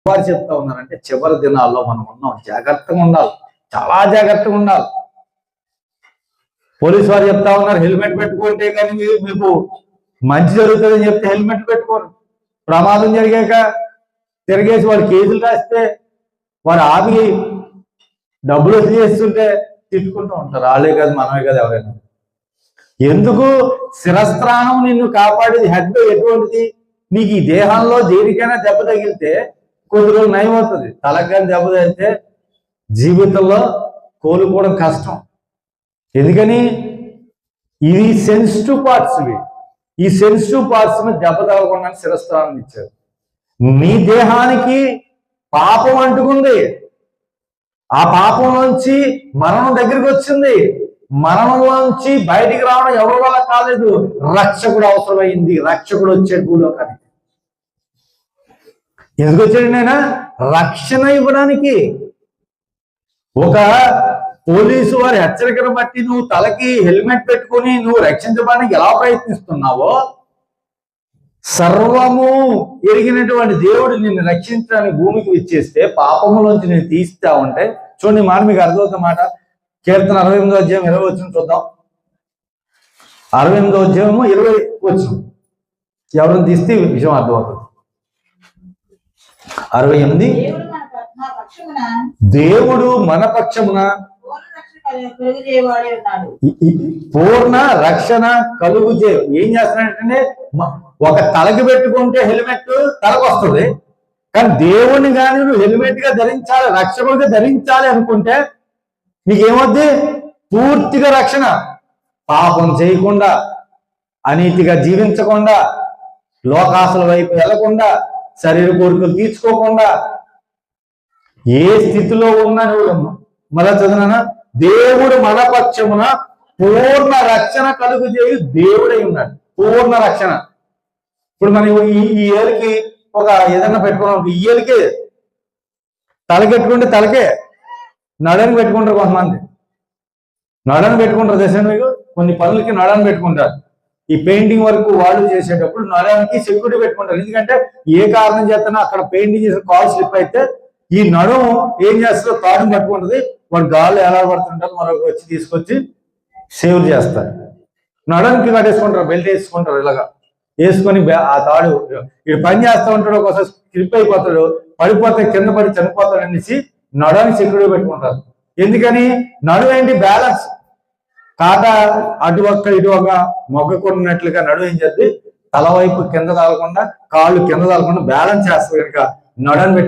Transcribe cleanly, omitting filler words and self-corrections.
వారు చెప్తా ఉన్నారంటే చివరి దినాల్లో మనం ఉన్నాం, జాగ్రత్తగా ఉండాలి, చాలా జాగ్రత్తగా ఉండాలి. పోలీసు వారు చెప్తా ఉన్నారు హెల్మెట్ పెట్టుకుంటే కానీ మీకు మంచి జరుగుతుందని చెప్తే హెల్మెట్ పెట్టుకోరు. ప్రమాదం జరిగాక తిరిగేసి వాడు కేసులు రాస్తే వాడు ఆపి డబ్బులు వసూలు చేస్తుంటే తిట్టుకుంటూ ఉంటారు. వాళ్ళే కాదు మనమే కాదు ఎవరైనా. ఎందుకు? శిరస్త్రాణం నిన్ను కాపాడేది హెడ్ ఎటువంటిది? నీకు ఈ దేహంలో దేనికైనా దెబ్బ తగిలితే కొద్ది రోజులు నయం అవుతుంది. తలకైనా దెబ్బ తగిలితే జీవితంలో కోలుకోవడం కష్టం. ఎందుకని? ఇవి సెన్సిటివ్ పార్ట్స్. ఈ సెన్సిటివ్ పార్ట్స్ దెబ్బ తగలకుండా శిరస్త్రాణం ఇచ్చారు. నీ దేహానికి పాపం అంటుకుంది, ఆ పాపం నుంచి మరణం దగ్గరికి వచ్చింది. మరణంలోంచి బయటికి రావడం ఎవరి వల్ల కాలేదు, రక్షకుడు అవసరమైంది. రక్షకుడు వచ్చాడు భూలోకానికి. ఎందుకు వచ్చాడు? నేను రక్షణ ఇవ్వడానికి. ఒక పోలీసు వారి హెచ్చరికను బట్టి నువ్వు తలకి హెల్మెట్ పెట్టుకుని నువ్వు రక్షించడానికి ఎలా ప్రయత్నిస్తున్నావో, సర్వము ఎరిగినటువంటి దేవుడు నిన్ను రక్షించడానికి భూమికి ఇచ్చేస్తే పాపములోంచి నేను తీస్తా ఉంటే చూడండి మాట మీకు అర్థమవుతున్న మాట. కీర్తన 68వ అధ్యాయం 20 వచనం చూద్దాం. 68వ అధ్యాయము 20 వచనం. ఎవరిని తీస్తే విషయం అర్థమవుతుంది. 68 దేవుడు మన పక్షమున పూర్ణ రక్షణ కలుగు చేయ. ఏం చేస్తున్నాడంటే ఒక తలకి పెట్టుకుంటే హెల్మెట్ తలకు వస్తుంది, కానీ దేవుణ్ణి కానీ నువ్వు హెల్మెట్ గా ధరించాలి, రక్షకుడిగా ధరించాలి అనుకుంటే నీకేమవుద్ది? పూర్తిగా రక్షణ. పాపం చేయకుండా, అనీతిగా జీవించకుండా, లోకాసుల వైపు వెళ్లకుండా, శరీర కోరికలు తీర్చుకోకుండా, ఏ స్థితిలో ఉన్నా నువ్వు మళ్ళా చదివినా దేవుడు మన పక్షమున పూర్ణ రక్షణ కలుగు చేయు దేవుడై ఉన్నాడు. పూర్ణ రక్షణ. ఇప్పుడు మనం ఈ ఏలికి ఒక ఏదైనా పెట్టుకున్నాం, ఈ ఏలికి తలకెట్టుకుంటే తలకే, నడని పెట్టుకుంటారు కొంతమంది. నడని పెట్టుకుంటారు తెలుసా మీకు? కొన్ని పనులకి నడని పెట్టుకుంటారు. ఈ పెయింటింగ్ వర్క్ వాళ్ళు చేసేటప్పుడు నడానికి సెక్యూరిటీ పెట్టుకుంటారు. ఎందుకంటే ఏ కారణం చేస్తున్నా అక్కడ పెయింటింగ్ చేసిన కాల్ స్లిప్ అయితే ఈ నడుము ఏం చేస్తారో తాడుని పట్టుకుంటుంది, వాడు గాల్లో ఎలా పడుతుంటారు, మరొక వచ్చి తీసుకొచ్చి సేవ్ చేస్తారు. నడానికి కట్టేసుకుంటారు, బెల్ట్ వేసుకుంటారు, ఇలాగా వేసుకొని ఆ తాడు ఇటు పని చేస్తూ ఉంటాడు, ఒకసారి స్లిప్ అయిపోతాడు, పడిపోతే కింద పడి చనిపోతాడు అనేసి నడానికి సెక్యూరిటీ పెట్టుకుంటారు. ఎందుకని? నడుము ఏంటి? బ్యాలెన్స్. కాట అటు ఒక్క ఇటు ఒక మొగ్గకున్నట్లుగా నడుము ఏం చేద్ది, తల వైపు కింద తాగకుండా, కాళ్ళు కింద తాగకుండా బ్యాలెన్స్ చేస్తారు కనుక నడని పెట్టుకుంటారు.